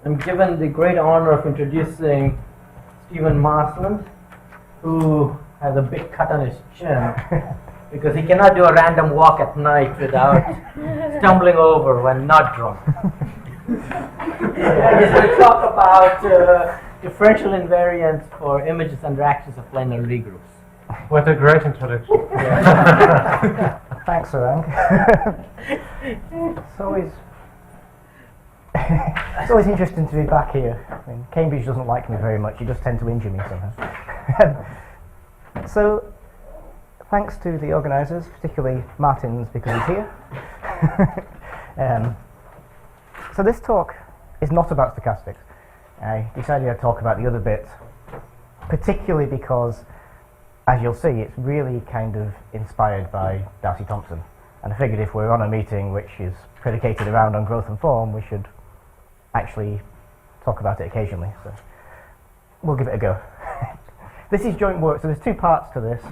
I'm given the great honor of introducing Stephen Marsland, who has a big cut on his chin because he cannot do a random walk at night without stumbling over when not drunk. He's going to talk about differential invariants for images and reactions of planar Lie groups. What a great introduction. Thanks, Sarang. It's always interesting to be back here. I mean, Cambridge doesn't like me very much. You just tend to injure me somehow. So, thanks to the organisers, particularly Martin's because he's here. So this talk is not about stochastics. I decided I'd talk about the other bit, particularly because, as you'll see, it's really kind of inspired by Darcy Thompson. And I figured if we're on a meeting which is predicated around on growth and form, we should actually talk about it occasionally. So we'll give it a go. This is joint work, so there's two parts to this.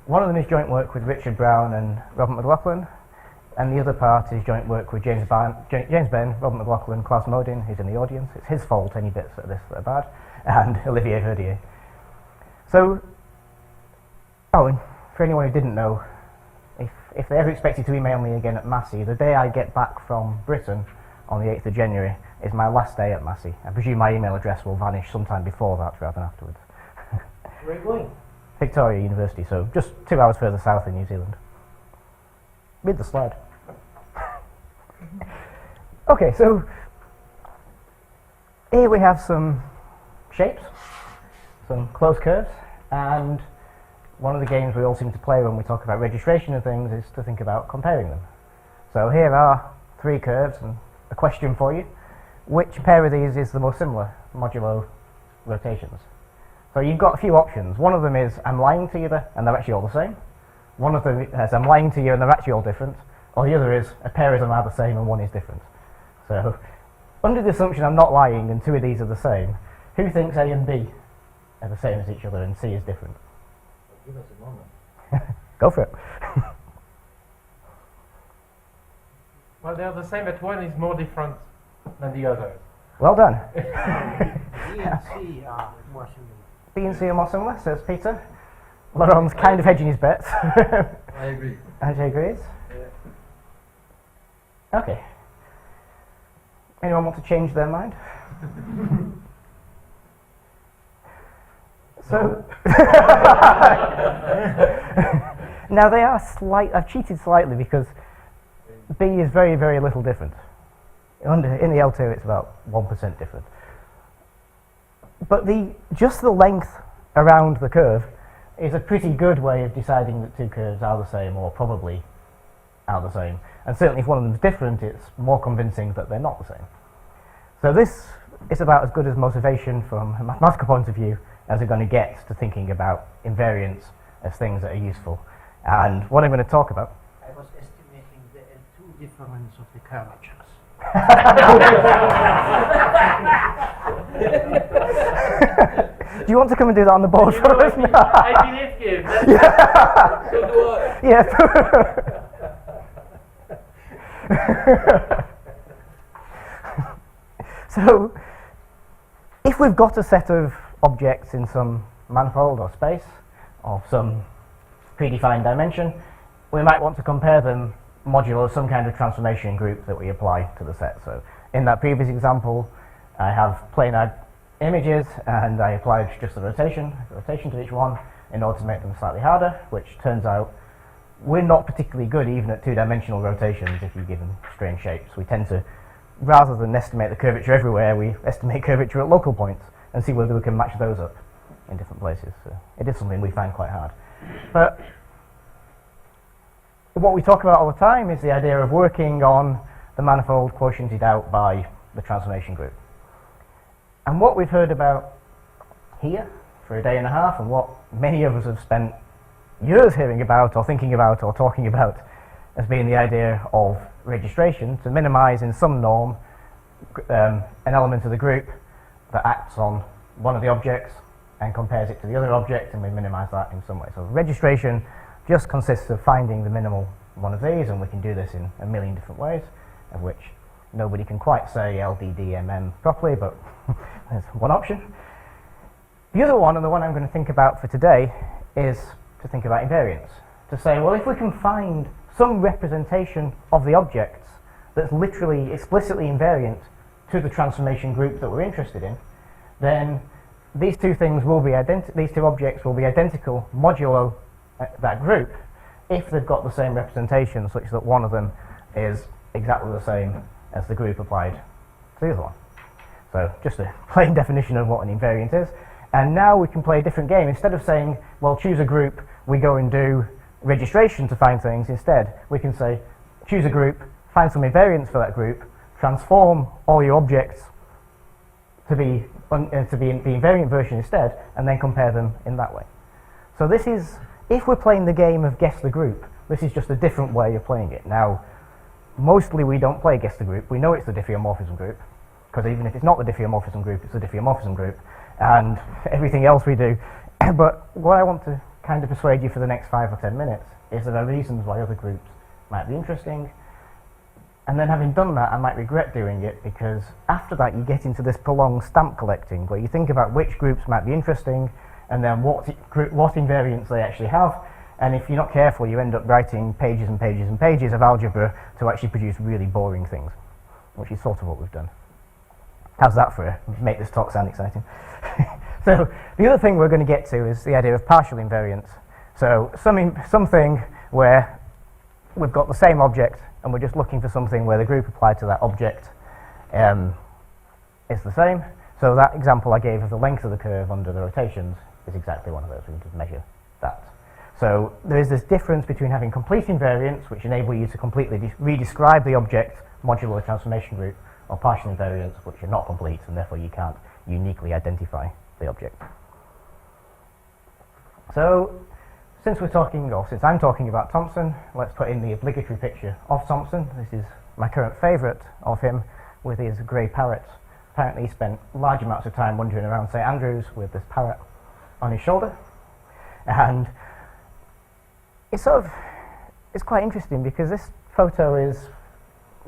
One of them is joint work with Richard Brown and Robert McLachlan, and the other part is joint work with James Ben, Robert McLachlan, Klaus Modin, who's in the audience. It's his fault, any bits of this that are bad, and Olivier Verdier. So, and for anyone who didn't know, if they ever expect you to email me again at Massey, the day I get back from Britain on the 8th of January is my last day at Massey. I presume my email address will vanish sometime before that rather than afterwards. Where are you going? Victoria University, so just 2 hours further south in New Zealand. Read the slide. Okay, so here we have some shapes, some closed curves, and one of the games we all seem to play when we talk about registration of things is to think about comparing them. So here are 3 curves and a question for you. Which pair of these is the most similar, modulo rotations? So you've got a few options. One of them is I'm lying to you and they're actually all the same. One of them is I'm lying to you and they're actually all different. Or the other is a pair of them are the same and one is different. So under the assumption I'm not lying and 2 of these are the same, who thinks A and B are the same as each other and C is different? Give us a moment. Go for it. Well, they are the same, but one is more different than the other. Well done. B and C are more similar. B and C are more similar, says Peter. Laurent's kind of hedging his bets. I agree. Andrew agrees. Yeah. Okay. Anyone want to change their mind? So now they are I've cheated slightly because B is very, very little different. In the L2 it's about 1% different. But just the length around the curve is a pretty good way of deciding that 2 curves are the same, or probably are the same. And certainly if one of them is different, it's more convincing that they're not the same. So this is about as good as motivation from a mathematical point of view as we're going to get to thinking about invariants as things that are useful. And what I'm going to talk about... I was estimating the L2 difference of the curvatures. Do you want to come and do that on the board for us? I believe him. Yeah. So do I. Yeah. So, if we've got a set of objects in some manifold or space of some predefined dimension, we might want to compare them modulo some kind of transformation group that we apply to the set. So in that previous example, I have planar images and I applied just the rotation to each one in order to make them slightly harder, which turns out we're not particularly good even at 2-dimensional rotations if you give them strange shapes. We tend to, rather than estimate the curvature everywhere, we estimate curvature at local points and see whether we can match those up in different places. So it is something we find quite hard. But what we talk about all the time is the idea of working on the manifold quotiented out by the transformation group. And what we've heard about here for a day and a half, and what many of us have spent years hearing about or thinking about or talking about, has been the idea of registration to minimize in some norm an element of the group that acts on one of the objects and compares it to the other object, and we minimize that in some way. So registration just consists of finding the minimal one of these, and we can do this in a million different ways, of which Nobody can quite say LDDMM properly, but there's one option. The other one, and the one I'm going to think about for today, is to think about invariants. To say, well, if we can find some representation of the objects that's literally explicitly invariant to the transformation group that we're interested in, then these two things will be these two objects will be identical modulo that group if they've got the same representation, such that one of them is exactly the same as the group applied to the other one. So just a plain definition of what an invariant is. And now we can play a different game. Instead of saying, well, choose a group, we go and do registration to find things. Instead, we can say, choose a group, find some invariants for that group, transform all your objects to be the invariant version instead, and then compare them in that way. So this is, if we're playing the game of guess the group, this is just a different way of playing it. Now, mostly we don't play guess the group. We know it's the diffeomorphism group, because even if it's not the diffeomorphism group, it's the diffeomorphism group, and everything else we do. But what I want to kind of persuade you for the next 5 or 10 minutes is there are reasons why other groups might be interesting, and then having done that I might regret doing it, because after that you get into this prolonged stamp collecting where you think about which groups might be interesting and then what invariants they actually have, and if you're not careful you end up writing pages and pages and pages of algebra to actually produce really boring things, which is sort of what we've done. How's that for make this talk sound exciting? So the other thing we're going to get to is the idea of partial invariance. So something where we've got the same object and we're just looking for something where the group applied to that object is the same. So that example I gave of the length of the curve under the rotations is exactly one of those. We can just measure that. So there is this difference between having complete invariants, which enable you to completely redescribe the object modulo the transformation group, or partial invariants, which are not complete, and therefore you can't uniquely identify the object. So, since I'm talking about Thomson, let's put in the obligatory picture of Thomson. This is my current favourite of him, with his grey parrot. Apparently he spent large amounts of time wandering around St Andrews with this parrot on his shoulder. And it's quite interesting because this photo is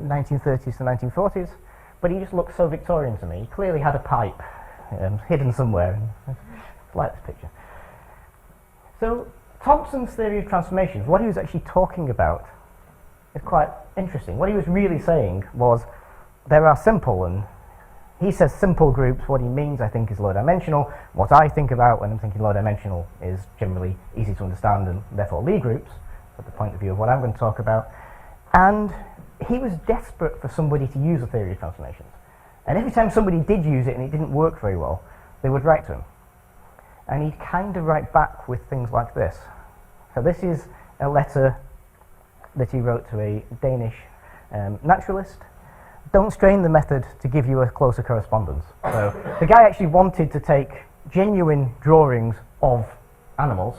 1930s to 1940s, but he just looks so Victorian to me. He clearly had a pipe hidden somewhere. I like this picture. So Thomson's theory of transformations, what he was actually talking about is quite interesting. What he was really saying was there are simple, and he says simple groups. What he means, I think, is low-dimensional. What I think about when I'm thinking low-dimensional is generally easy to understand and therefore Lie groups, from the point of view of what I'm going to talk about. And he was desperate for somebody to use a theory of transformations. And every time somebody did use it and it didn't work very well, they would write to him. And he'd kind of write back with things like this. So this is a letter that he wrote to a Danish naturalist. Don't strain the method to give you a closer correspondence. So the guy actually wanted to take genuine drawings of animals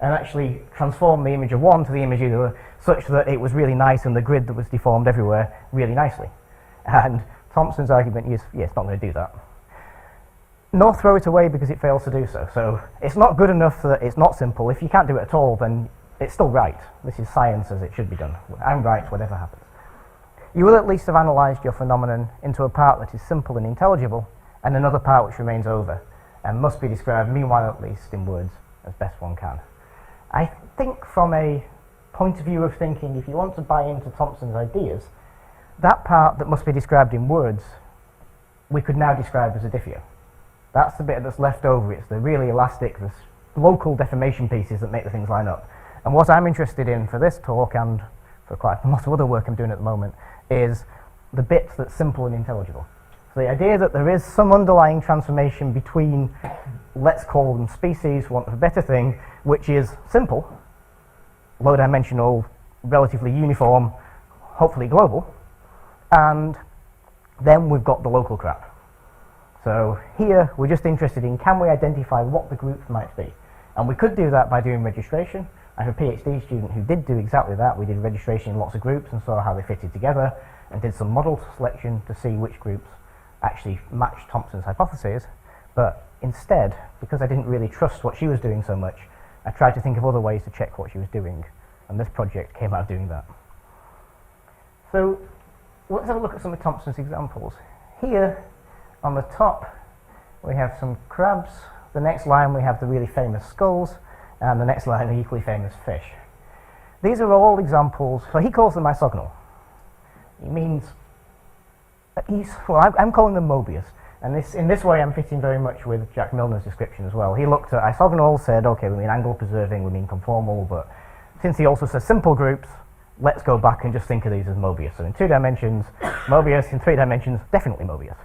and actually transform the image of one to the image of the other such that it was really nice and the grid that was deformed everywhere really nicely. And Thomson's argument is, yeah, it's not going to do that. Nor throw it away because it fails to do so. So it's not good enough that it's not simple. If you can't do it at all, then it's still right. This is science as it should be done. I'm right, whatever happens. You will at least have analysed your phenomenon into a part that is simple and intelligible, and another part which remains over, and must be described, meanwhile at least, in words, as best one can. I think from a point of view of thinking, if you want to buy into Thomson's ideas, that part that must be described in words, we could now describe as a diffeo. That's the bit that's left over. It's the really elastic, the local deformation pieces that make the things line up. And what I'm interested in for this talk, and for quite a lot of other work I'm doing at the moment, is the bit that's simple and intelligible. So the idea that there is some underlying transformation between, let's call them species, for want of a better thing, which is simple, low-dimensional, relatively uniform, hopefully global, and then we've got the local crap. So here we're just interested in, can we identify what the groups might be? And we could do that by doing registration. I have a PhD student who did do exactly that. We did registration in lots of groups and saw how they fitted together and did some model selection to see which groups actually matched Thomson's hypotheses. But instead, because I didn't really trust what she was doing so much, I tried to think of other ways to check what she was doing. And this project came out doing that. So let's have a look at some of Thompson's examples. Here on the top we have some crabs, the next line we have the really famous skulls, and the next line the equally famous fish. These are all examples, so he calls them isogonal. He means, I'm calling them Mobius, and in this way I'm fitting very much with Jack Milner's description as well. He looked at isogonal, said, okay, we mean angle preserving, we mean conformal, but since he also says simple groups, let's go back and just think of these as Mobius. So in 2 dimensions, Mobius, in 3 dimensions, definitely Mobius.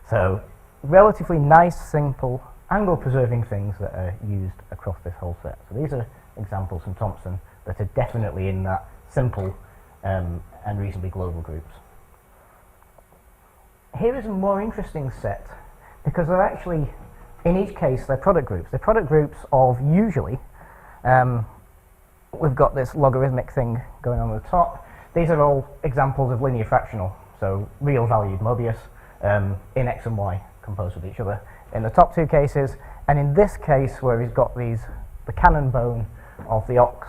So relatively nice, simple, angle-preserving things that are used across this whole set. So these are examples from Thompson that are definitely in that simple and reasonably global groups. Here is a more interesting set because they're actually, in each case, they're product groups. They're product groups of usually, we've got this logarithmic thing going on at the top. These are all examples of linear fractional, so real valued Mobius in x and y composed with each other in the top 2 cases, and in this case where he's got the cannon bone of the ox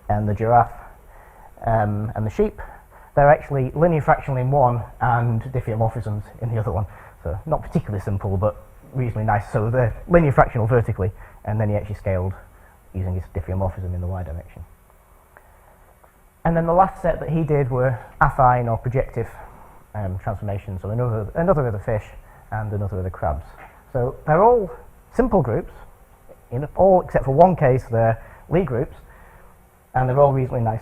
and the giraffe and the sheep, they're actually linear fractional in one and diffeomorphisms in the other one. So not particularly simple, but reasonably nice. So they're linear fractional vertically, and then he actually scaled using his diffeomorphism in the y direction. And then the last set that he did were affine or projective transformations, so another of the fish and another of the crabs. So they're all simple groups, in all except for one case they're Lie groups, and they're all reasonably nice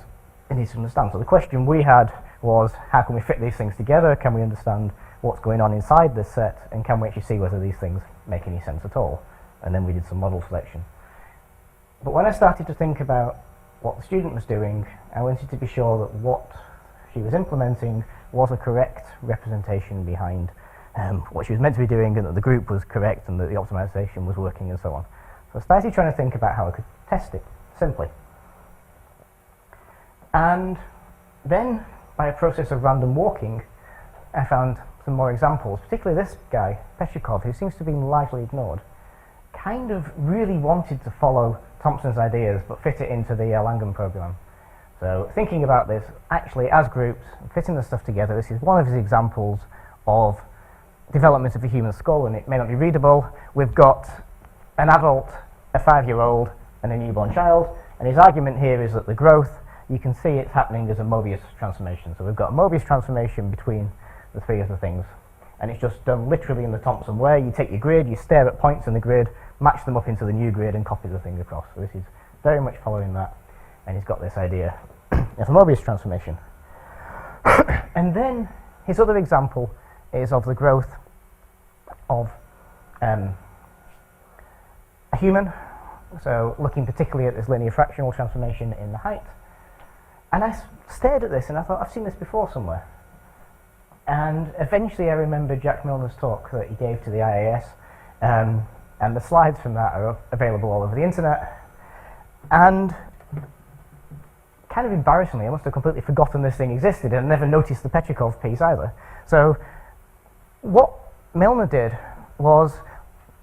and easy to understand. So the question we had was, how can we fit these things together? Can we understand what's going on inside this set, and can we actually see whether these things make any sense at all? And then we did some model selection. But when I started to think about what the student was doing, I wanted to be sure that what she was implementing was a correct representation behind what she was meant to be doing, and that the group was correct, and that the optimization was working, and so on. So I started trying to think about how I could test it simply. And then, by a process of random walking, I found some more examples, particularly this guy, Petrikov, who seems to have been largely ignored, kind of really wanted to follow Thompson's ideas but fit it into the Langham program. So thinking about this, actually as groups, fitting the stuff together, this is one of his examples of development of the human skull, and it may not be readable. We've got an adult, a 5-year-old, and a newborn child, and his argument here is that the growth, you can see it's happening as a Mobius transformation. So we've got a Mobius transformation between the 3 of the things, and it's just done literally in the Thompson way. You take your grid, you stare at points in the grid, match them up into the new grid, and copy the thing across. So this is very much following that, and he's got this idea of a Mobius transformation. And then his other example is of the growth of a human, so looking particularly at this linear fractional transformation in the height. And I stared at this and I thought, I've seen this before somewhere. And eventually I remembered Jack Milner's talk that he gave to the IAS, and the slides from that are available all over the internet. And kind of embarrassingly, I must have completely forgotten this thing existed and never noticed the Petrikov piece either. So what Milner did was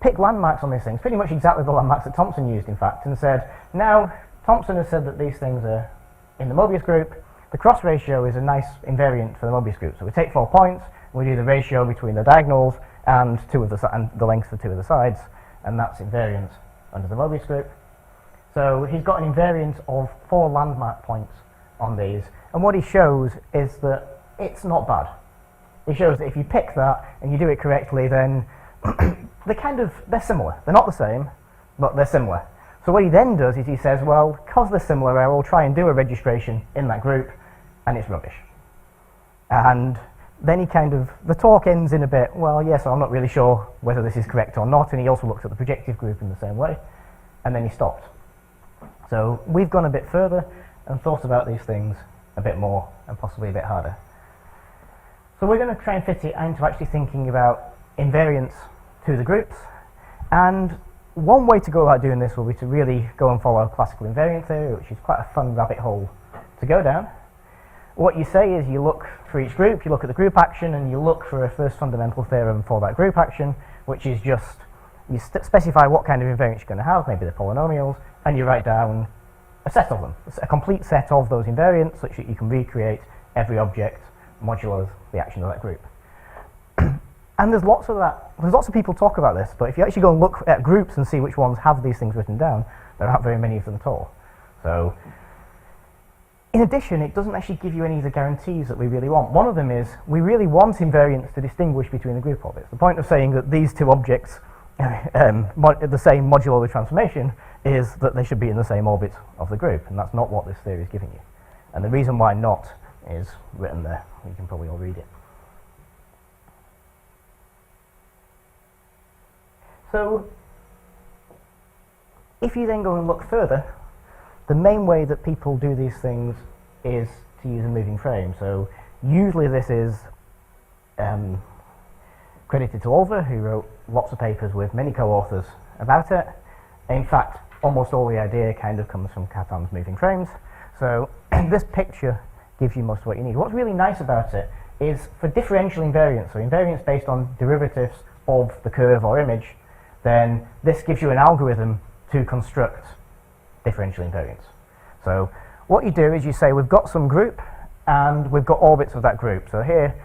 pick landmarks on these things, pretty much exactly the landmarks that Thompson used, in fact, and said, now Thompson has said that these things are in the Mobius group. The cross ratio is a nice invariant for the Mobius group. So we take 4 points, we do the ratio between the diagonals and the length of 2 of the sides, and that's invariant under the Mobius group. So he's got an invariant of 4 landmark points on these, and what he shows is that it's not bad. He shows that if you pick that and you do it correctly, then they're similar. They're not the same, but they're similar. So what he then does is he says, well, because they're similar, I will try and do a registration in that group, and it's rubbish. And then the talk ends in a bit, well, yes, I'm not really sure whether this is correct or not, and he also looked at the projective group in the same way, and then he stopped. So we've gone a bit further and thought about these things a bit more, and possibly a bit harder. So we're going to try and fit it into actually thinking about invariants to the groups, and one way to go about doing this will be to really go and follow classical invariant theory, which is quite a fun rabbit hole to go down. What you say is you look for each group, you look at the group action, and you look for a first fundamental theorem for that group action, which is just, you specify what kind of invariants you're going to have, maybe they're polynomials, and you write down a set of them, a complete set of those invariants, such that you can recreate every object modulo the action of that group. And there's lots of people talk about this, but if you actually go and look at groups and see which ones have these things written down, there aren't very many of them at all. So, in addition, it doesn't actually give you any of the guarantees that we really want. One of them is, we really want invariants to distinguish between the group orbits. The point of saying that these two objects the same modulo the transformation is that they should be in the same orbit of the group, and that's not what this theory is giving you. And the reason why not is written there. You can probably all read it. So, if you then go and look further, the main way that people do these things is to use a moving frame. So, usually this is credited to Olver, who wrote lots of papers with many co-authors about it. In fact, almost all the idea kind of comes from Cartan's moving frames. So, this picture gives you most of what you need. What's really nice about it is for differential invariants, so invariants based on derivatives of the curve or image, then this gives you an algorithm to construct differential invariants. So what you do is you say we've got some group and we've got orbits of that group. So here,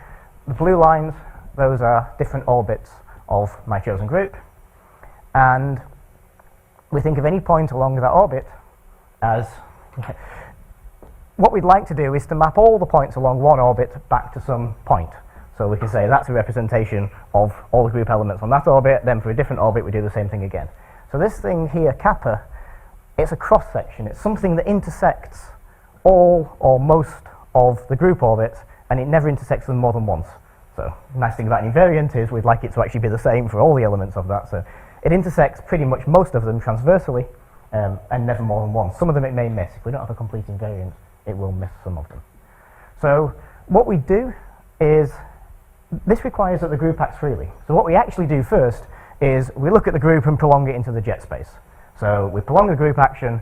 the blue lines, those are different orbits of my chosen group, and we think of any point along that orbit as what we'd like to do is to map all the points along one orbit back to some point. So we can say that's a representation of all the group elements on that orbit, then for a different orbit we do the same thing again. So this thing here, kappa, it's a cross-section. It's something that intersects all or most of the group orbits, and it never intersects them more than once. So the nice thing about an invariant is we'd like it to actually be the same for all the elements of that. So it intersects pretty much most of them transversely, and never more than once. Some of them it may miss. If we don't have a complete invariant, it will miss some of them. So what we do is, this requires that the group acts freely. So what we actually do first is we look at the group and prolong it into the jet space. So we prolong the group action,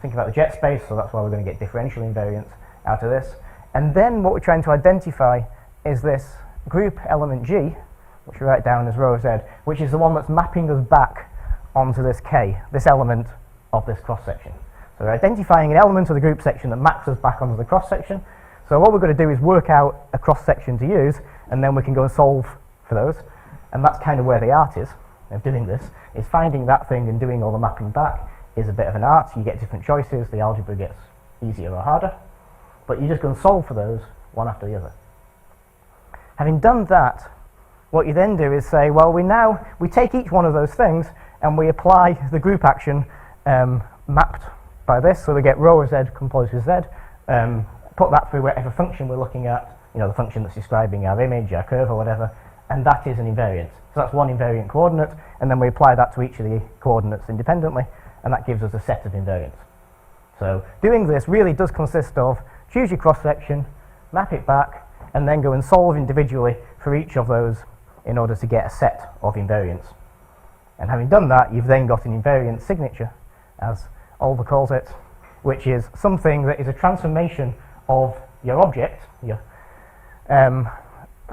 think about the jet space, so that's why we're going to get differential invariants out of this. And then what we're trying to identify is this group element G, which we write down as rho Z, which is the one that's mapping us back onto this K, this element of this cross-section. So we're identifying an element of the group section that maps us back onto the cross-section. So what we're going to do is work out a cross-section to use, and then we can go and solve for those. And that's kind of where the art is of doing this, is finding that thing and doing all the mapping back is a bit of an art. You get different choices, the algebra gets easier or harder, but you just go and solve for those one after the other. Having done that, what you then do is say, well, we take each one of those things and we apply the group action mapped by this, so we get rho of Z composed with Z, put that through whatever function we're looking at, the function that's describing our image, our curve or whatever, and that is an invariant. So that's one invariant coordinate, and then we apply that to each of the coordinates independently, and that gives us a set of invariants. So doing this really does consist of choose your cross-section, map it back, and then go and solve individually for each of those in order to get a set of invariants. And having done that, you've then got an invariant signature, as Olver calls it, which is something that is a transformation of your object,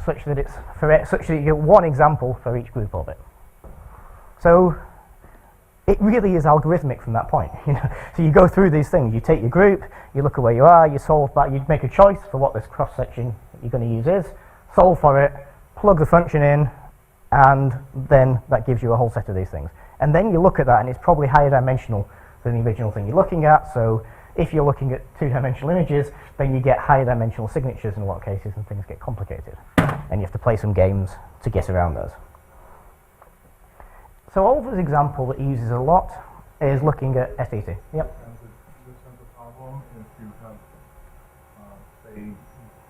such that you get one example for each group orbit. So it really is algorithmic from that point. So you go through these things. You take your group, you look at where you are, you solve that, you make a choice for what this cross section that you're going to use is, solve for it, plug the function in, and then that gives you a whole set of these things. And then you look at that, and it's probably higher dimensional than the original thing you're looking at. So if you're looking at two-dimensional images, then you get higher dimensional signatures in a lot of cases, and things get complicated. And you have to play some games to get around those. So Olver's example that he uses a lot is looking at SET. Yep. And this is a problem if you have, say,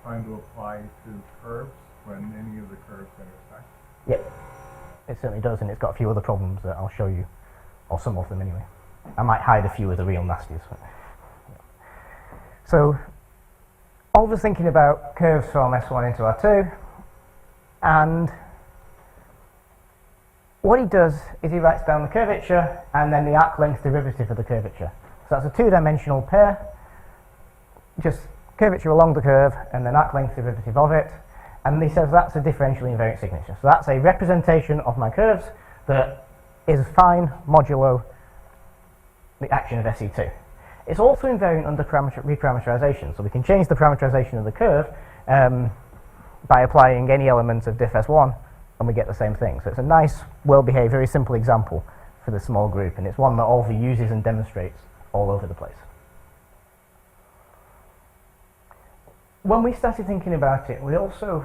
trying to apply to curves when any of the curves intersect. Yep. It certainly does, and it's got a few other problems that I'll show you, or some of them anyway. I might hide a few of the real nasties. So Olver's thinking about curves from S1 into R2, and what he does is he writes down the curvature and then the arc length derivative of the curvature. So that's a two-dimensional pair, just curvature along the curve and then arc length derivative of it, and he says that's a differential invariant signature. So that's a representation of my curves that is fine modulo the action of SE2. It's also invariant under reparameterization, so we can change the parameterization of the curve by applying any element of diff_S1, and we get the same thing. So it's a nice, well-behaved, very simple example for the small group, and it's one that Olver uses and demonstrates all over the place. When we started thinking about it, we also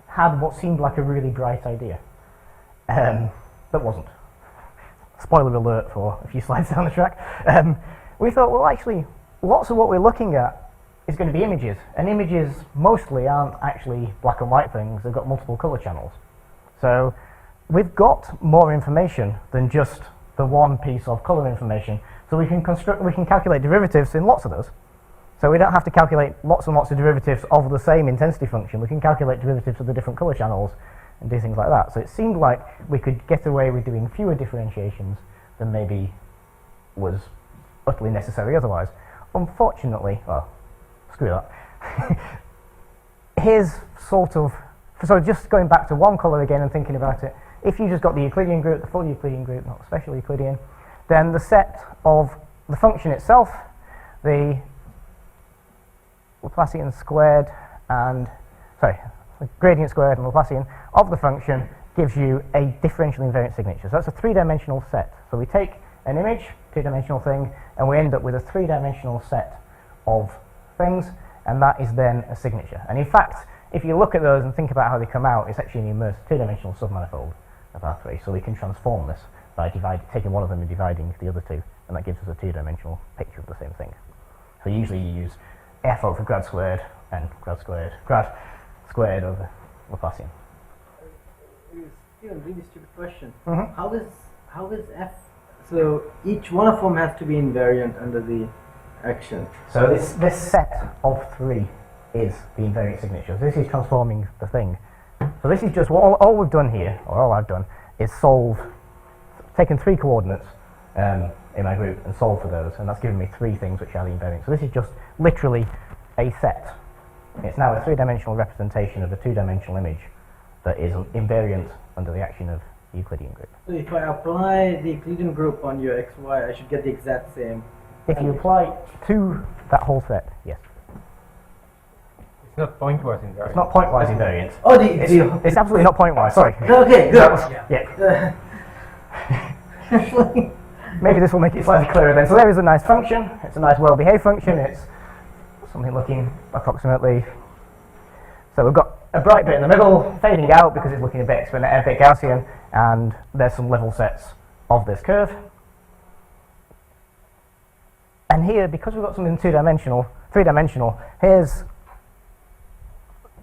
had what seemed like a really bright idea. That wasn't. Spoiler alert for a few slides down the track. We thought, well, actually, lots of what we're looking at is going to be images, and images mostly aren't actually black and white things. They've got multiple color channels. So we've got more information than just the one piece of color information. So we can calculate derivatives in lots of those. So we don't have to calculate lots and lots of derivatives of the same intensity function. We can calculate derivatives of the different color channels and do things like that. So it seemed like we could get away with doing fewer differentiations than maybe was utterly necessary otherwise. Unfortunately, well, screw that. Here's sort of, so just going back to one color again and thinking about it, if you just got the Euclidean group, the full Euclidean group, not the special Euclidean, then the set of the function itself, the Laplacian squared and, sorry, the gradient squared and Laplacian of the function gives you a differential invariant signature. So that's a three-dimensional set. So we take an image, two-dimensional thing, and we end up with a three-dimensional set of things, and that is then a signature. And in fact, if you look at those and think about how they come out, it's actually an inverse two-dimensional submanifold of R3. So we can transform this by taking one of them and dividing the other two, and that gives us a two-dimensional picture of the same thing. So usually you use f over grad squared and grad squared over Laplacian. Steven, really stupid question. Mm-hmm. How is f? So each one of them has to be invariant under the action. So this set of three is the invariant signature. This is transforming the thing. So this is just all we've done here, or all I've done, is taken three coordinates in my group and solved for those, and that's given me three things which are the invariant. So this is just literally a set. It's now a three-dimensional representation of a two-dimensional image that is invariant under the action of the Euclidean group. So if I apply the Euclidean group on your xy, I should get the exact same. If you apply to that whole set, yes. It's not pointwise invariant. It's not pointwise invariant. Oh, It's absolutely not pointwise, sorry. Okay, good. Yeah. Maybe this will make it slightly clearer then. So there is a nice function. It's a nice well-behaved function. It's something looking approximately. So we've got a bright bit in the middle, fading out because it's looking a bit Gaussian, and there's some level sets of this curve. And here, because we've got something three-dimensional, here's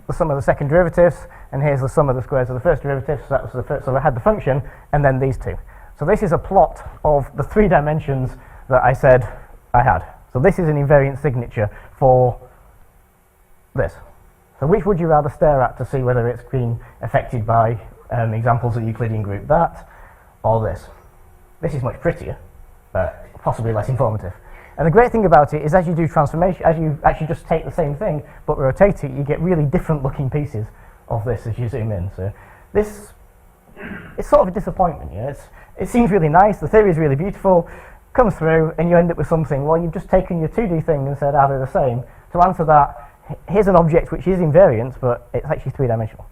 the sum of the second derivatives, and here's the sum of the squares of the first derivative. So that was the first. So I had the function, and then these two. So this is a plot of the three dimensions that I said I had. So this is an invariant signature for this. So which would you rather stare at to see whether it's been affected by examples of the Euclidean group, that or this? This is much prettier, but possibly less informative. And the great thing about it is as you do transformation, as you actually just take the same thing but rotate it, you get really different looking pieces of this as you zoom in. So this is sort of a disappointment. You know? It seems really nice, the theory is really beautiful, comes through, and you end up with something, well, you've just taken your 2D thing and said, they're the same. To answer that, here's an object which is invariant, but it's actually three-dimensional.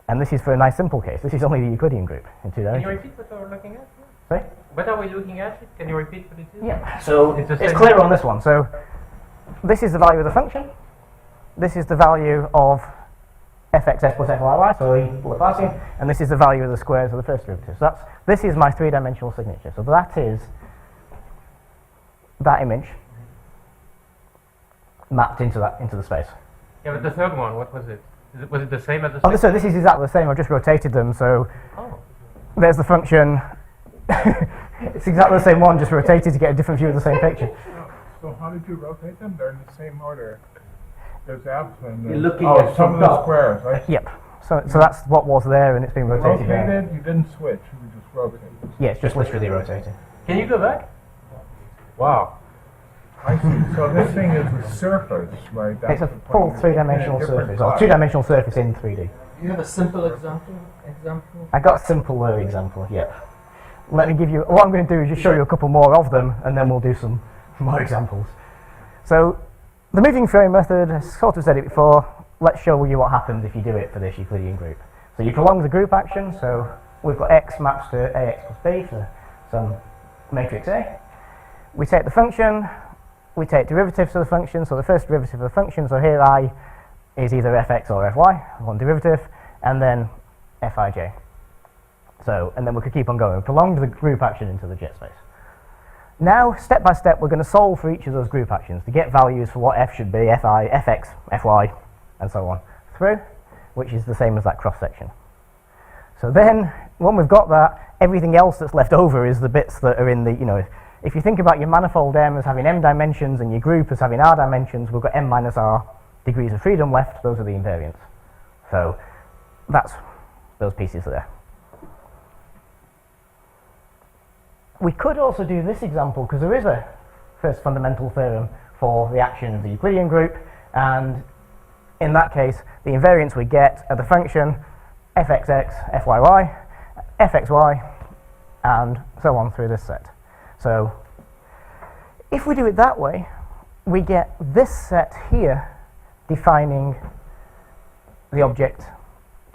And this is for a nice simple case. This is only the Euclidean group in two dimensions. Can you repeat what we're looking at? Sorry? What are we looking at? Can you repeat what it is? Yeah, so It's it's clearer on this one. So this is the value of the function. This is the value of fxs plus fyy, so Laplacian, and this is the value of the squares of the first derivative. So this is my three-dimensional signature. So that is that image mapped into the space. Yeah, but the third one, what was it? Was it the same as the Oh, second? so this is exactly the same. I've just rotated them. So Oh. there's the function. It's exactly the same one, just rotated to get a different view of the same picture. So how did you rotate them? They're in the same order. There's F and You're looking at some of from the top. squares, right? Yep. So that's what was there, and it's been rotated. Rotated, you didn't switch, you just rotated. Yeah, it's just literally rotated. Can you go back? Wow. I see. So this thing is the surface, right? That's It's a the point. full In a three-dimensional different surface, or size. two-dimensional surface in 3D. Do you have a simple example? I got a simpler example, yeah. Let me give you, what I'm going to do is just show you a couple more of them, and then we'll do some more examples. So, the moving frame method, I sort of said it before, let's show you what happens if you do it for this Euclidean group. So you prolong the group action, so we've got x maps to ax plus b for some matrix A. We take the function, we take derivatives of the function, so the first derivative of the function, so here I is either fx or fy, one derivative, and then fij. So, and then we could keep on going. We prolonged the group action into the jet space. Now, step by step, we're going to solve for each of those group actions to get values for what f should be, fi, fx, fy, and so on, through, which is the same as that cross-section. So then, when we've got that, everything else that's left over is the bits that are in the, you know, if you think about your manifold M as having m dimensions and your group as having r dimensions, we've got m minus r degrees of freedom left, those are the invariants. So, that's those pieces there. We could also do this example, because there is a first fundamental theorem for the action of the Euclidean group, and in that case, the invariants we get are the function fxx, fyy, fxy, and so on through this set. So, if we do it that way, we get this set here defining the object,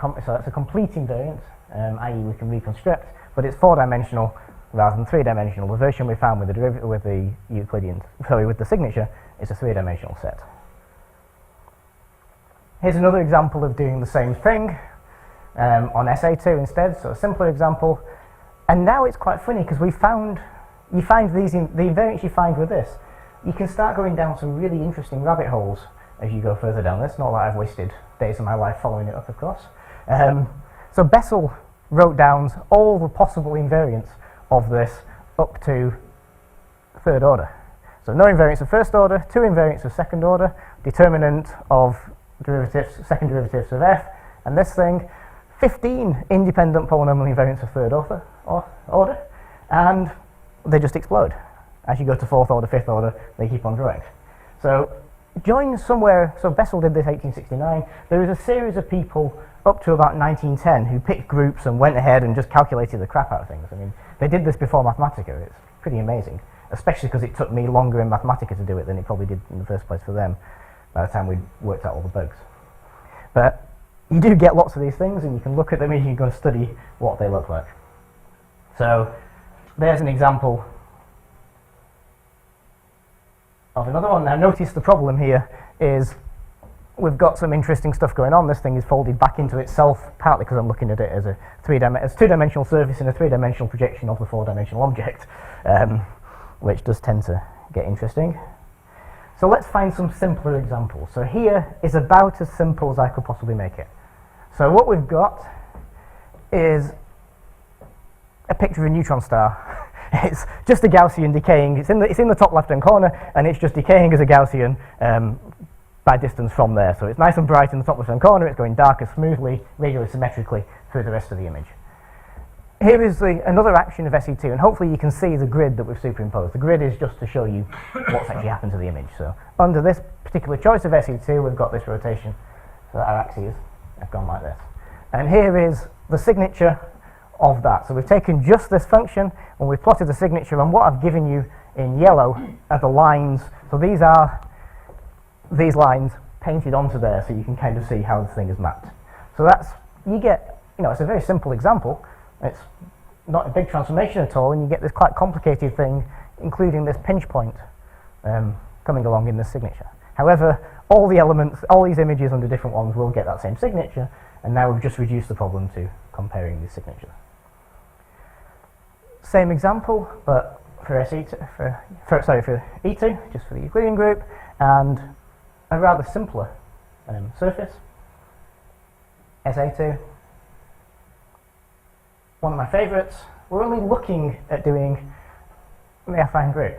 so that's a complete invariant, i.e. we can reconstruct, but it's 4-dimensional rather than 3-dimensional. The version we found with the Euclidean, with the signature, is a 3-dimensional set. Here's another example of doing the same thing on SA2 instead, so a simpler example. And now it's quite funny because you find the invariants you find with this, you can start going down some really interesting rabbit holes as you go further down this. Not that I've wasted days of my life following it up, of course. So Bessel wrote down all the possible invariants of this up to third order. So no invariants of first order, 2 invariants of second order, determinant of derivatives, second derivatives of f, and this thing, 15 independent polynomial invariants of third order, and they just explode. As you go to fourth order, fifth order, they keep on growing. So join somewhere, so Bessel did this 1869, there is a series of people up to about 1910 who picked groups and went ahead and just calculated the crap out of things. I mean, they did this before Mathematica. It's pretty amazing, especially because it took me longer in Mathematica to do it than it probably did in the first place for them by the time we'd worked out all the bugs. But you do get lots of these things, and you can look at them and you can go and study what they look like. So there's an example of another one. Now notice the problem here is we've got some interesting stuff going on. This thing is folded back into itself, partly because I'm looking at it as a 2-dimensional surface in a 3-dimensional projection of the 4-dimensional object, which does tend to get interesting. So let's find some simpler examples. So here is about as simple as I could possibly make it. So what we've got is a picture of a neutron star. It's just a Gaussian decaying. It's in the top left-hand corner, and it's just decaying as a Gaussian by distance from there. So it's nice and bright in the top left-hand corner. It's going darker smoothly, radially symmetrically through the rest of the image. Here is another action of SE2, and hopefully you can see the grid that we've superimposed. The grid is just to show you what's actually happened to the image. So under this particular choice of SE2, we've got this rotation, so that our axes have gone like this. And here is the signature of that. So we've taken just this function, and we've plotted the signature, and what I've given you in yellow are the lines. So these are these lines painted onto there, so you can kind of see how the thing is mapped. So that's, you get, it's a very simple example. It's not a big transformation at all, and you get this quite complicated thing, including this pinch point coming along in this signature. However, all the elements, all these images under different ones will get that same signature, and now we've just reduced the problem to comparing these signatures. Same example, but for SE2, for E2, just for the Euclidean group, and a rather simpler surface, SA2. One of my favourites. We're only looking at doing the affine group.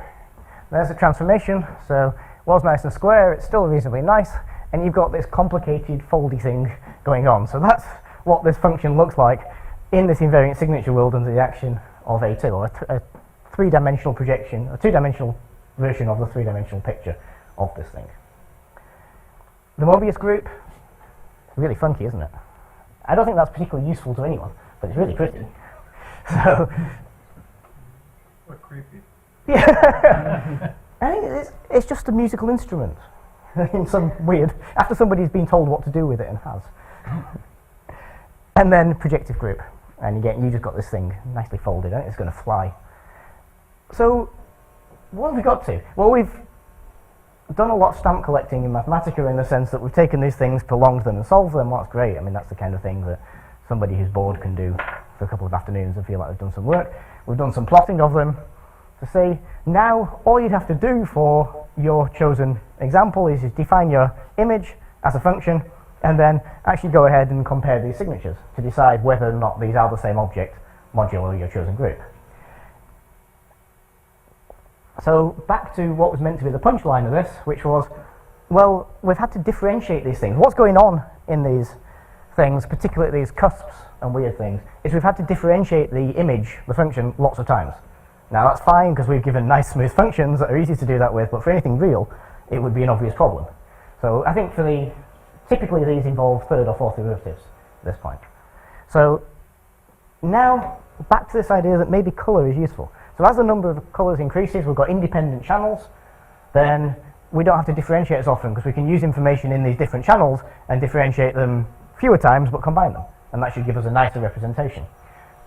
There's a transformation, so it was nice and square, it's still reasonably nice, and you've got this complicated foldy thing going on. So that's what this function looks like in this invariant signature world under the action of A2, or a 3-dimensional projection, a 2-dimensional version of the 3-dimensional picture of this thing. The Mobius group, really funky, isn't it? I don't think that's particularly useful to anyone, but it's really pretty. So, what creepy. Yeah, I think it's just a musical instrument. in some weird, after somebody's been told what to do with it and has. And then projective group. And again, you just got this thing nicely folded, and it's going to fly. So, what have we got to? Well, we've done a lot of stamp collecting in Mathematica in the sense that we've taken these things, prolonged them, and solved them. Well, that's great. I mean, that's the kind of thing that somebody who's bored can do for a couple of afternoons and feel like they've done some work. We've done some plotting of them to say, now all you'd have to do for your chosen example is define your image as a function, and then actually go ahead and compare these signatures to decide whether or not these are the same object modulo your chosen group. So back to what was meant to be the punchline of this, which was, well, we've had to differentiate these things. What's going on in these things, particularly these cusps and weird things, is we've had to differentiate the image, the function, lots of times. Now that's fine because we've given nice smooth functions that are easy to do that with, but for anything real, it would be an obvious problem. So I think typically these involve third or fourth derivatives at this point. So now back to this idea that maybe colour is useful. So as the number of colours increases, we've got independent channels, then we don't have to differentiate as often because we can use information in these different channels and differentiate them fewer times but combine them, and that should give us a nicer representation.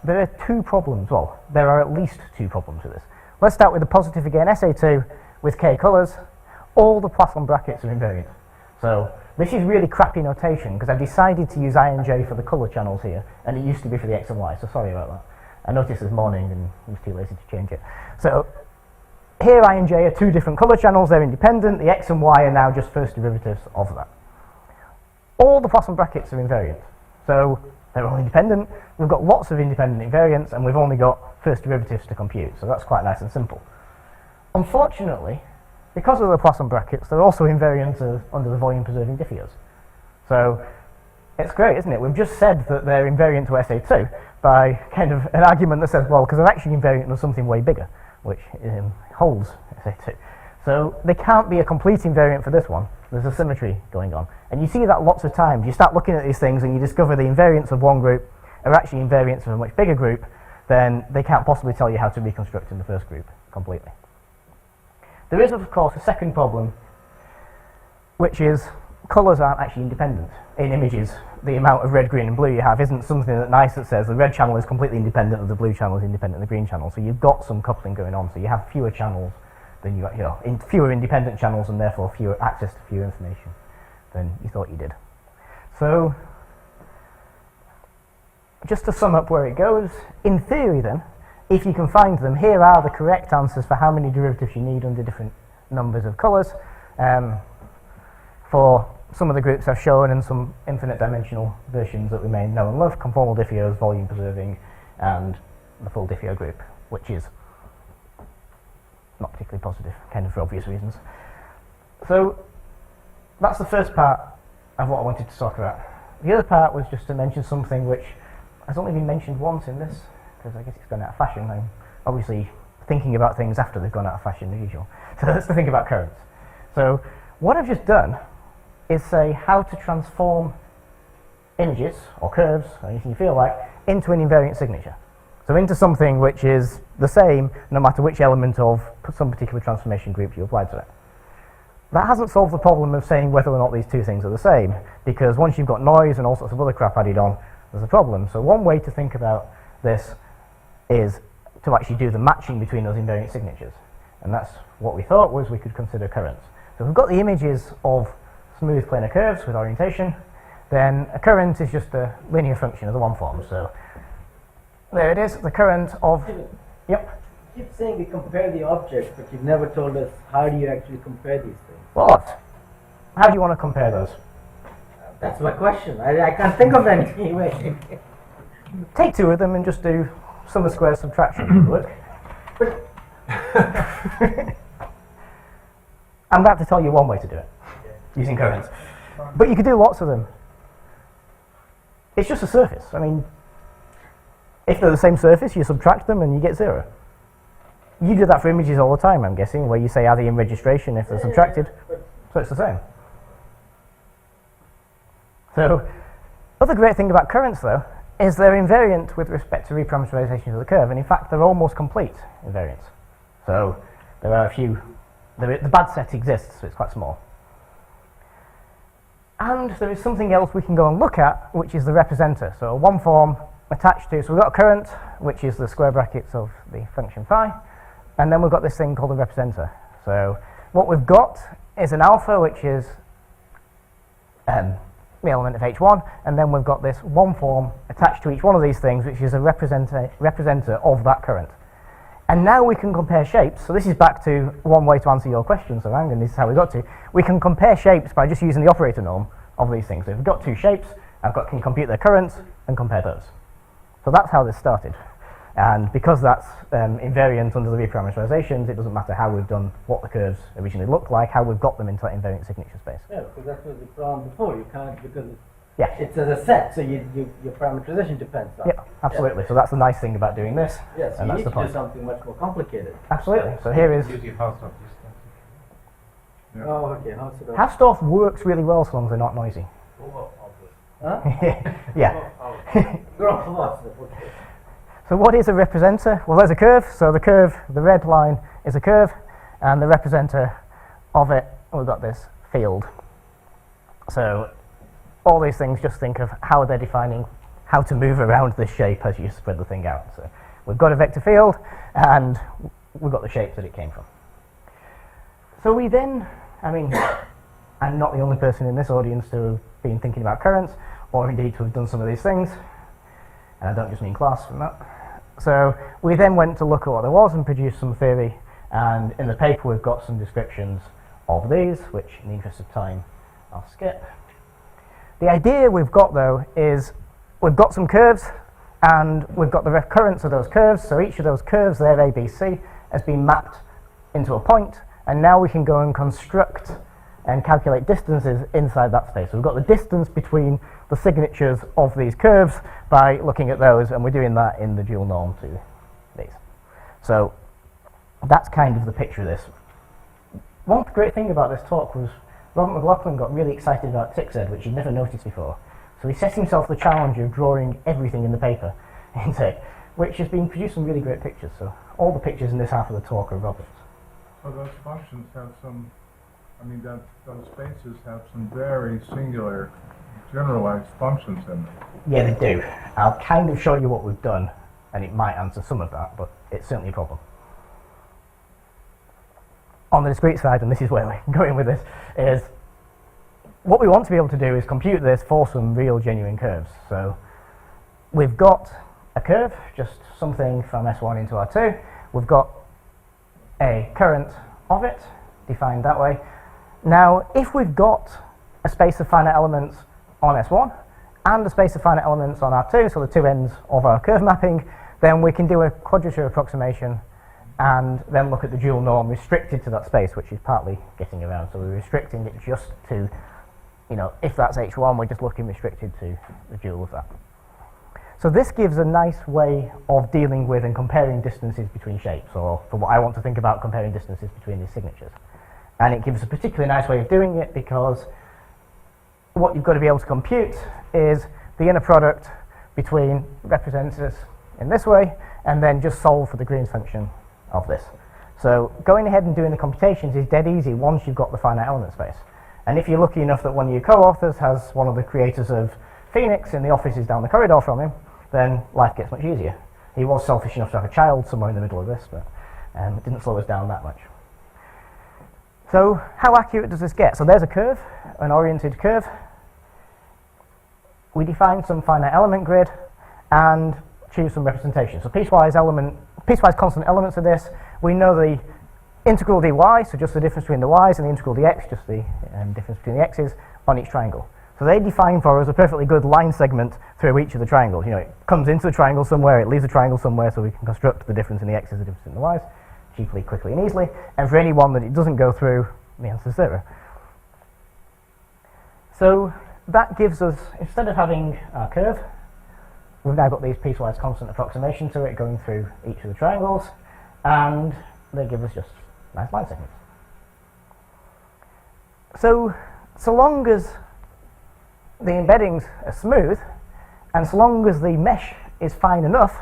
There are two problems, well, there are at least two problems with this. Let's start with the positive again, SA2 with k colours. All the Poisson brackets are invariant. So this is really crappy notation because I've decided to use I and J for the colour channels here, and it used to be for the X and Y, so sorry about that. I noticed this morning and I was too lazy to change it. So here I and J are two different colour channels, they're independent, the X and Y are now just first derivatives of that. All the Poisson brackets are invariant. So they're all independent, we've got lots of independent invariants, and we've only got first derivatives to compute, so that's quite nice and simple. Unfortunately, because of the Poisson brackets, they're also invariant under the volume preserving diffeos. So it's great, isn't it? We've just said that they're invariant to SA2 by kind of an argument that says, well, because they're actually invariant to something way bigger, which holds SA2. So they can't be a complete invariant for this one. There's a symmetry going on. And you see that lots of times. You start looking at these things and you discover the invariants of one group are actually invariants of a much bigger group, then they can't possibly tell you how to reconstruct in the first group completely. There is, of course, a second problem, which is colours aren't actually independent. In images, the amount of red, green and blue you have isn't something that nice that says the red channel is completely independent of the blue channel is independent of the green channel. So you've got some coupling going on. So you have fewer channels than fewer independent channels and therefore fewer access to fewer information than you thought you did. So just to sum up where it goes, in theory then, if you can find them, here are the correct answers for how many derivatives you need under different numbers of colours. For some of the groups I've shown and some infinite dimensional versions that we may know and love, conformal diffeos, volume preserving, and the full diffeo group, which is not particularly positive, kind of for obvious reasons. So that's the first part of what I wanted to talk about. The other part was just to mention something which has only been mentioned once in this, because I guess it's gone out of fashion. I'm obviously thinking about things after they've gone out of fashion as usual. So let's think about currents. So what I've just done is say how to transform images or curves or anything you feel like into an invariant signature. So into something which is the same no matter which element of some particular transformation group you apply to it. That hasn't solved the problem of saying whether or not these two things are the same, because once you've got noise and all sorts of other crap added on, there's a problem. So one way to think about this is to actually do the matching between those invariant signatures. And that's what we thought was we could consider currents. So if we've got the images of smooth planar curves with orientation, then a current is just a linear function of the one form. So there it is, the current of... Yep. You keep saying we compare the objects, but you've never told us how do you actually compare these things. What? How do you want to compare those? That's my question. I can't think of anything anyway. Take two of them and just do sum of squares subtraction. Work. I'm about to tell you one way to do it, using currents. But you could do lots of them. It's just a surface. I mean, if they're the same surface, you subtract them and you get 0. You do that for images all the time, I'm guessing, where you say are they in registration if they're subtracted. So it's the same. So, other great thing about currents, though, is they're invariant with respect to reparameterization of the curve, and in fact they're almost complete invariants. So there are a few, the bad set exists, so it's quite small. And there is something else we can go and look at, which is the representer. So one form attached to, so we've got a current, which is the square brackets of the function phi, and then we've got this thing called a representer. So what we've got is an alpha, which is the element of h1, and then we've got this one form attached to each one of these things, which is a representer of that current. And now we can compare shapes. So this is back to one way to answer your question, Sarang, and this is how we got to. We can compare shapes by just using the operator norm of these things. So if we've got two shapes, can compute their currents and compare those. So that's how this started. And because that's invariant under the reparameterizations, it doesn't matter how we've done what the curves originally looked like, how we've got them into that invariant signature space. Yeah, because that was the problem before. You can't, because Yeah. it's as a set, so your parameterization depends on it. Yeah, absolutely. So that's the nice thing about doing this. Yes, and you that's need the to do point. something much more complicated. Absolutely. So here is Yeah. Oh, okay. How's it? Hausdorff works really well so long as they're not noisy. Huh? Yeah. Graph of what's the- okay. So what is a representer? Well, there's a curve. So the curve, the red line is a curve, and the representer of it, we've got this field. So all these things, just think of how they're defining how to move around this shape as you spread the thing out. So we've got a vector field, and we've got the shapes that it came from. So we then, I'm not the only person in this audience to have been thinking about currents, or indeed to have done some of these things, and I don't just mean class from that. So we then went to look at what there was and produced some theory, and in the paper we've got some descriptions of these, which in the interest of time I'll skip. The idea we've got though is we've got some curves, and we've got the recurrence of those curves, so each of those curves there, A, B, C, has been mapped into a point, and now we can go and construct and calculate distances inside that space. So we've got the distance between the signatures of these curves by looking at those, and we're doing that in the dual norm to these. So that's kind of the picture of this. One great thing about this talk was Robert McLachlan got really excited about TICZ, which he'd never noticed before. So he set himself the challenge of drawing everything in the paper in TIC, which has been producing really great pictures. So all the pictures in this half of the talk are Robert's. So those functions have some, those spaces have some very singular generalized functions in them. Yeah, they do. I'll kind of show you what we've done, and it might answer some of that, but it's certainly a problem. On the discrete side, and this is where we're going with this, is what we want to be able to do is compute this for some real genuine curves. So we've got a curve, just something from S1 into R2. We've got a current of it, defined that way. Now, if we've got a space of finite elements on S1 and a space of finite elements on R2, so the two ends of our curve mapping, then we can do a quadrature approximation and then look at the dual norm restricted to that space, which is partly getting around. So we're restricting it just to, if that's H1, we're just looking restricted to the dual of that. So this gives a nice way of dealing with and comparing distances between shapes, or for what I want to think about, comparing distances between these signatures. And it gives a particularly nice way of doing it because what you've got to be able to compute is the inner product between representatives in this way, and then just solve for the Green's function of this. So going ahead and doing the computations is dead easy once you've got the finite element space. And if you're lucky enough that one of your co-authors has one of the creators of Phoenix in the office is down the corridor from him, then life gets much easier. He was selfish enough to have a child somewhere in the middle of this, but it didn't slow us down that much. So how accurate does this get? So there's a curve, an oriented curve. We define some finite element grid and choose some representation. So piecewise constant elements of this, we know the integral dy, so just the difference between the y's, and the integral dx, just the difference between the x's on each triangle. So they define for us a perfectly good line segment through each of the triangles. It comes into the triangle somewhere, it leaves the triangle somewhere, so we can construct the difference in the x's, the difference in the y's, cheaply, quickly, and easily. And for any one that it doesn't go through, the answer is 0. So that gives us, instead of having our curve, we've now got these piecewise constant approximation to it going through each of the triangles, and they give us just nice line segments. So long as the embeddings are smooth, and so long as the mesh is fine enough,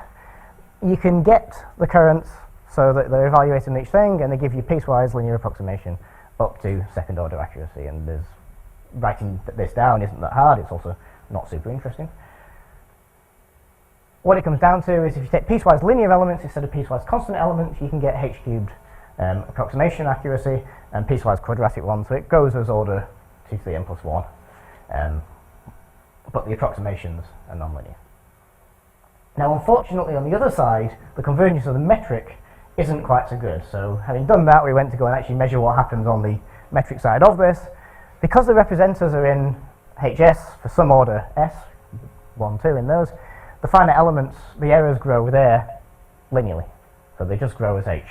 you can get the currents so that they're evaluating each thing, and they give you piecewise linear approximation up to second order accuracy, and there's writing this down isn't that hard. It's also not super interesting. What it comes down to is if you take piecewise linear elements instead of piecewise constant elements, you can get h cubed approximation accuracy and piecewise quadratic one, so it goes as order 2 to the n plus 1, but the approximations are nonlinear. Now unfortunately on the other side, the convergence of the metric isn't quite so good, so having done that we went to go and actually measure what happens on the metric side of this. Because the representers are in HS for some order S, 1, 2 in those, the finite elements, the errors grow there linearly, so they just grow as h.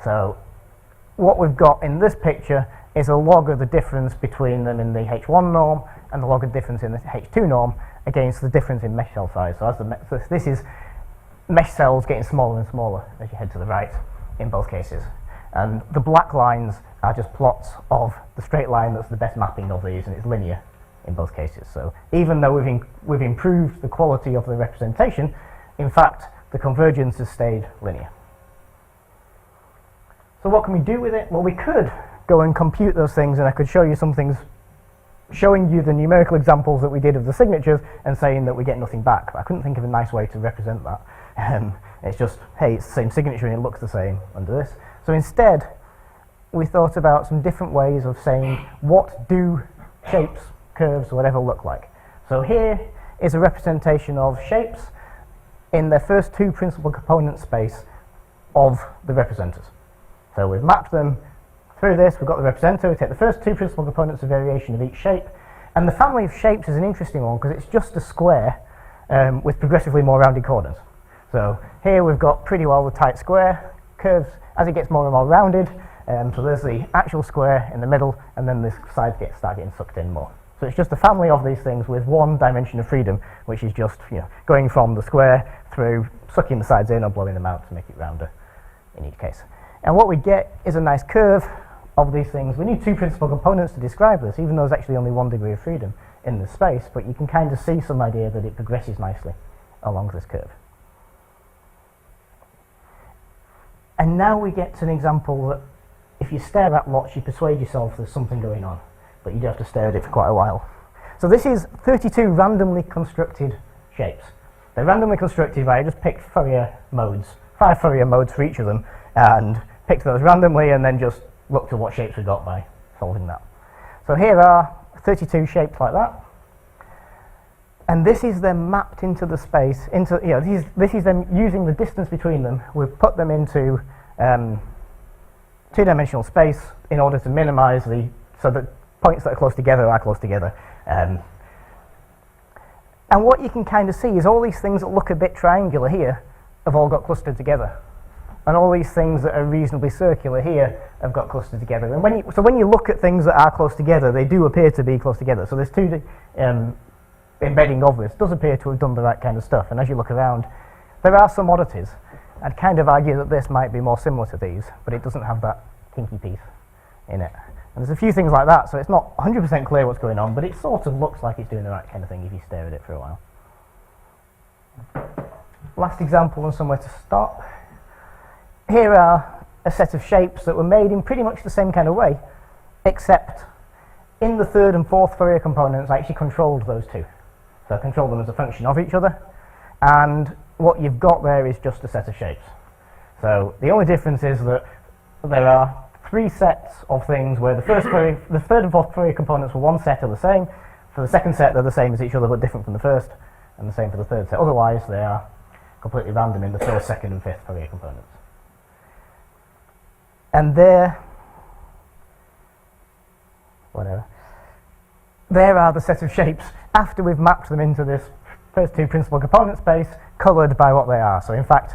So what we've got in this picture is a log of the difference between them in the H1 norm and the log of difference in the H2 norm against the difference in mesh cell size. So as this is mesh cells getting smaller and smaller as you head to the right in both cases. And the black lines are just plots of the straight line that's the best mapping of these, and it's linear in both cases. So even though we've improved the quality of the representation, in fact the convergence has stayed linear. So what can we do with it? Well, we could go and compute those things, and I could show you some things showing you the numerical examples that we did of the signatures and saying that we get nothing back. But I couldn't think of a nice way to represent that. It's just, hey, it's the same signature and it looks the same under this. So instead, we thought about some different ways of saying what do shapes, curves, whatever look like. So here is a representation of shapes in their first two principal component space of the representers. So we've mapped them through this, we've got the representer, we take the first two principal components of variation of each shape, and the family of shapes is an interesting one because it's just a square with progressively more rounded corners. So here we've got pretty well the tight square, curves as it gets more and more rounded, so there's the actual square in the middle, and then the sides start getting sucked in more. So it's just a family of these things with one dimension of freedom, which is just going from the square through sucking the sides in or blowing them out to make it rounder in each case. And what we get is a nice curve of these things. We need two principal components to describe this, even though there's actually only 1 degree of freedom in the space, but you can kind of see some idea that it progresses nicely along this curve. And now we get to an example that if you stare at lots, you persuade yourself there's something going on, but you do have to stare at it for quite a while. So this is 32 randomly constructed shapes. They're randomly constructed by, I just picked Fourier modes, 5 Fourier modes for each of them, and picked those randomly and then just looked at what shapes we got by solving that. So here are 32 shapes like that, and this is them mapped into the space, this is them using the distance between them. We've put them into two-dimensional space in order to minimize so that points that are close together are close together. And what you can kind of see is all these things that look a bit triangular here have all got clustered together. And all these things that are reasonably circular here have got clustered together. And when you look at things that are close together, they do appear to be close together. So this embedding of this does appear to have done the right kind of stuff. And as you look around, there are some oddities. I'd kind of argue that this might be more similar to these, but it doesn't have that kinky piece in it. And there's a few things like that, so it's not 100% clear what's going on, but it sort of looks like it's doing the right kind of thing if you stare at it for a while. Last example and somewhere to stop. Here are a set of shapes that were made in pretty much the same kind of way, except in the third and fourth Fourier components I actually controlled those two. So I controlled them as a function of each other, and what you've got there is just a set of shapes. So the only difference is that there are 3 sets of things where the third and fourth Fourier components for one set are the same. For the second set they're the same as each other but different from the first, and the same for the third set. Otherwise they are completely random in the first, second and fifth Fourier components. And there are the set of shapes after we've mapped them into this first two principal component space, coloured by what they are. So in fact,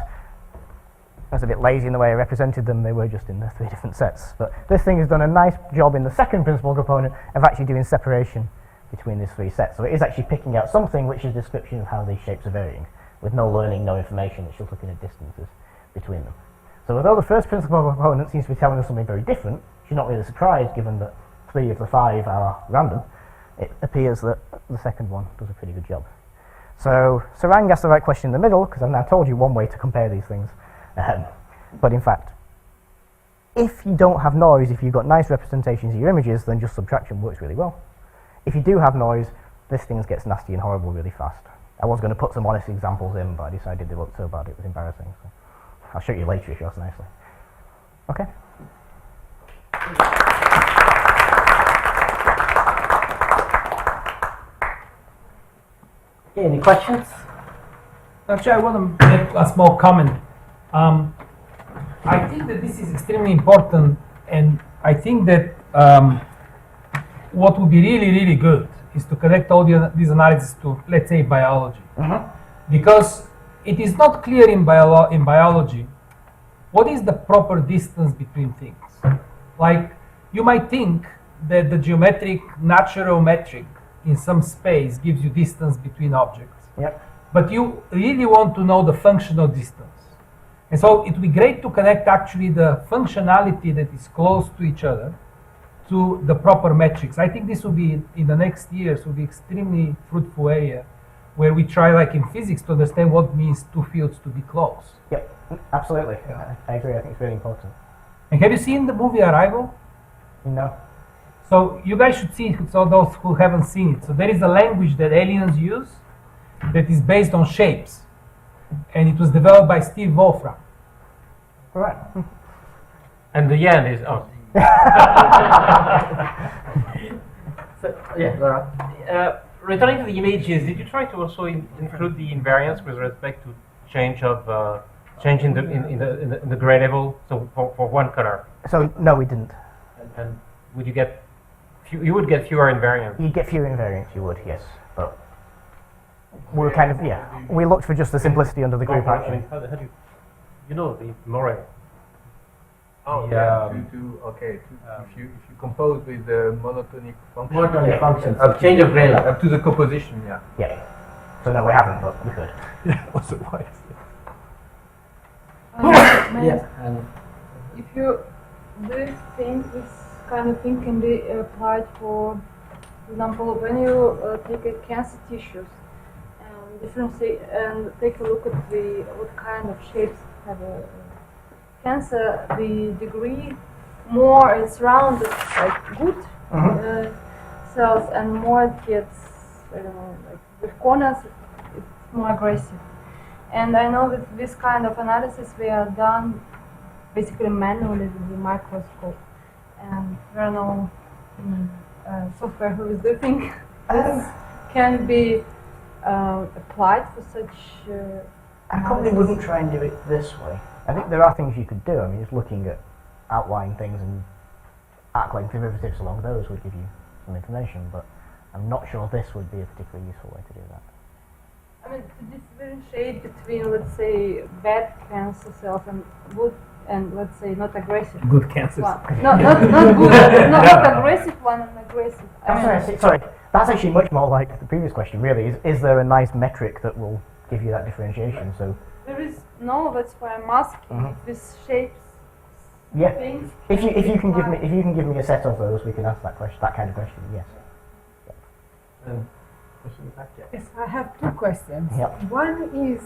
I was a bit lazy in the way I represented them, they were just in the 3 different sets. But this thing has done a nice job in the second principal component of actually doing separation between these 3 sets. So it is actually picking out something which is a description of how these shapes are varying, with no learning, no information, it's just looking at distances between them. So although the first principal component seems to be telling us something very different, which is not really surprised given that 3 of the 5 are random, it appears that the second one does a pretty good job. So Sarang asked the right question in the middle, because I've now told you one way to compare these things. But in fact, if you don't have noise, if you've got nice representations of your images, then just subtraction works really well. if you do have noise, this thing gets nasty and horrible really fast. I was going to put some honest examples in, but I decided they looked so bad it was embarrassing. So I'll show you later if you ask nicely. Okay. Okay, any questions? Actually, I want to make a small comment. I think that this is extremely important, and I think that what would be really, really good is to connect all these analyses to, let's say, biology. Because it is not clear in biology what is the proper distance between things. Like, you might think that the geometric natural metric in some space gives you distance between objects. Yep. But you really want to know the functional distance. And so it would be great to connect actually the functionality that is close to each other to the proper metrics. I think this will be, in the next years, will be extremely fruitful area where we try, like in physics, to understand what means two fields to be close. Yep, absolutely. I agree. I think it's really important. And have you seen the movie Arrival? No. So you guys should see it, so those who haven't seen it. So there is a language that aliens use that is based on shapes. And it was developed by Steve Wolfram. Right. And the yen is oh. So, yeah, Laura. Returning to the images, did you try to also include the invariants with respect to change in the gray level? So for one color. So no, we didn't. And would you get you would get fewer invariants? You'd get fewer invariants, you would, yes. But we're kind of, we looked for just the simplicity under the group action. How do you know the moray? Oh, The, yeah. If you compose with the monotonic function. Monotonic functions. Change of gray level. Up to the composition, yeah. Yeah. So no, we haven't, but we could. What's the wise? Yeah. And If you do think this kind of thing can be applied for example, when you take a cancer tissues and differentiate and take a look at what kind of shapes have a cancer, the degree more it's rounded, like good cells, and more it gets, I don't know, like with corners, it's more aggressive. And I know that this kind of analysis we are done basically manually with the microscope, and there are no software who is doing this can be applied for such. I probably wouldn't try and do it this way. I think there are things you could do. I mean, just looking at outline things and arc length derivatives along those would give you some information, but I'm not sure this would be a particularly useful way to do that. I mean, to differentiate between, let's say, bad cancer cells and good, and let's say not aggressive. Good cancers. One. Not good, not aggressive one and aggressive. Sorry, that's actually much more like the previous question, really. Is there a nice metric that will give you that differentiation? So there is no. That's why I'm asking. These shapes. yeah, Things. if you can give me a set of those, we can ask that question, that kind of question. Yes. Yes, I have two questions. Yep. One is,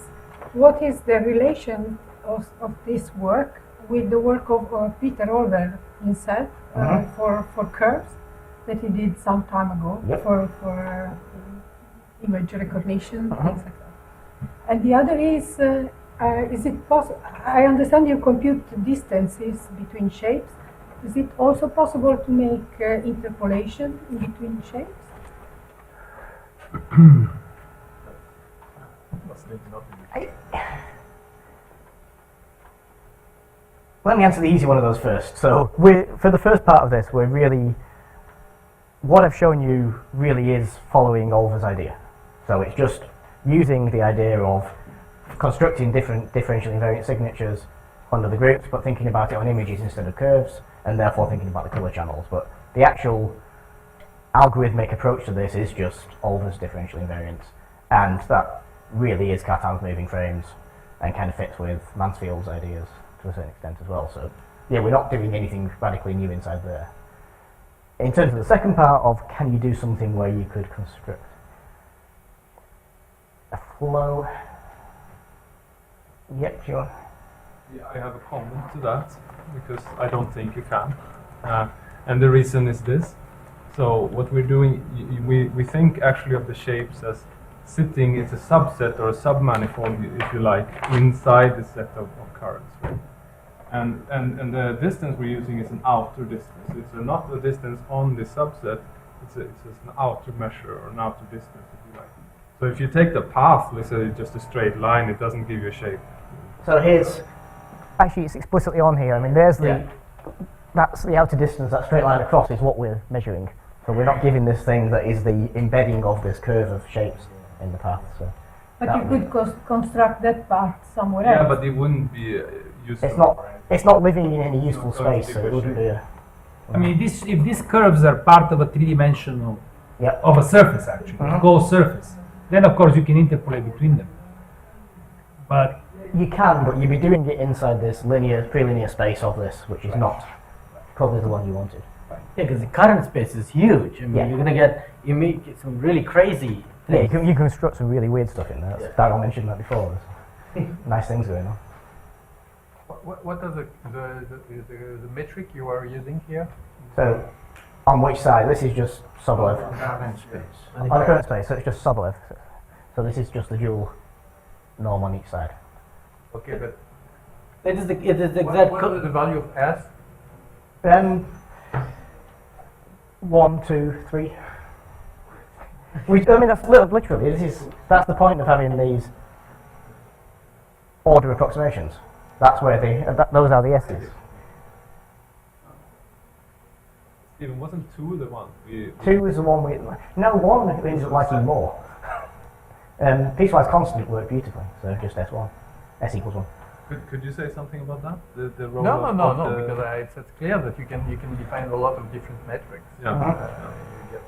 what is the relation of this work with the work of Peter Olver himself for curves that he did some time ago for image recognition, things like that. And the other is it possible? I understand you compute distances between shapes. Is it also possible to make interpolation in between shapes? Let me answer the easy one of those first. So, for the first part of this, what I've shown you really is following Olver's idea. So it's just using the idea of constructing different differential invariant signatures under the groups, but thinking about it on images instead of curves, and therefore thinking about the color channels. But the actual algorithmic approach to this is just Olver's differential invariants, and that really is Cartan's moving frames, and kind of fits with Mansfield's ideas to a certain extent as well. So yeah, we're not doing anything radically new inside there. In terms of the second part of, can you do something where you could construct a flow? Yep, sure. Yeah, I have a comment to that, because I don't think you can. And the reason is this. So what we're doing, we think actually of the shapes as sitting is a subset or a submanifold, if you like, inside the set of curves. Right? And the distance we're using is an outer distance. It's not a distance on the subset. It's an outer measure or an outer distance, if you like. So if you take the path, let's say just a straight line, it doesn't give you a shape. So here's, actually it's explicitly on here. I mean, there's the, that's the outer distance, that straight line across is what we're measuring. So we're not giving this thing that is the embedding of this curve of shapes in the path. So But you could construct that path somewhere else. Yeah, but it wouldn't be useful. it's not living in any useful space, so it wouldn't be a, I mean, if these curves are part of a three-dimensional, Yep. of a surface actually, a closed surface, then of course you can interpolate between them. But you can, but you'd be doing it inside this prelinear space of this, which is not probably the one you wanted. Yeah, because the current space is huge. I mean, Yeah. you're going to get some really crazy Yeah, things. you can construct some really weird stuff in there. Darryl mentioned that before. There's nice things going on. What are the metric you are using here? So, on which side? This is just sublev. Current space. On the current space, so it's just sublev. So this is just the dual norm on each side. Okay, but It is the exact. what is the value of S? 1, 2, 3. I mean, that's literally. That's the point of having these order approximations. That's where those are the S's. Even wasn't 2 the one? 2 is the one we. No, 1 ends up liking more. Piecewise constant worked beautifully, so just S1. S equals 1. Could you say something about that? The role No, of the- because it's clear that you can define a lot of different metrics. Yeah. There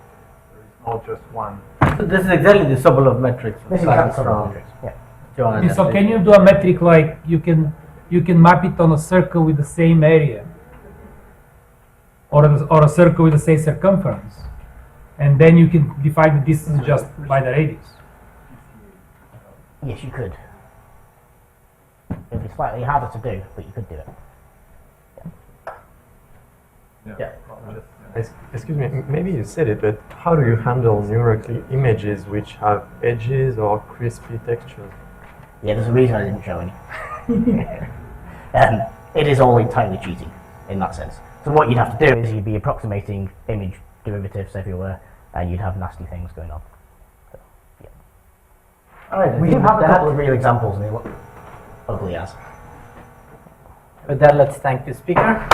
is not just one. So this is exactly the Sobolev matrix. This is Science exactly from matrix. Yeah. John. so can you do a metric like you can map it on a circle with the same area, or a circle with the same circumference, and then you can define the distance just by the radius? Yes, you could. It would be slightly harder to do, but you could do it. Yeah. Excuse me, maybe you said it, but how do you handle numerical images which have edges or crispy textures? Yeah, there's a reason I didn't show any. It is all entirely cheating in that sense. So what you'd have to do is you'd be approximating image derivatives everywhere, and you'd have nasty things going on. So, yeah. All right. We do have a couple of real examples, and they look ugly as. With that, let's thank the speaker.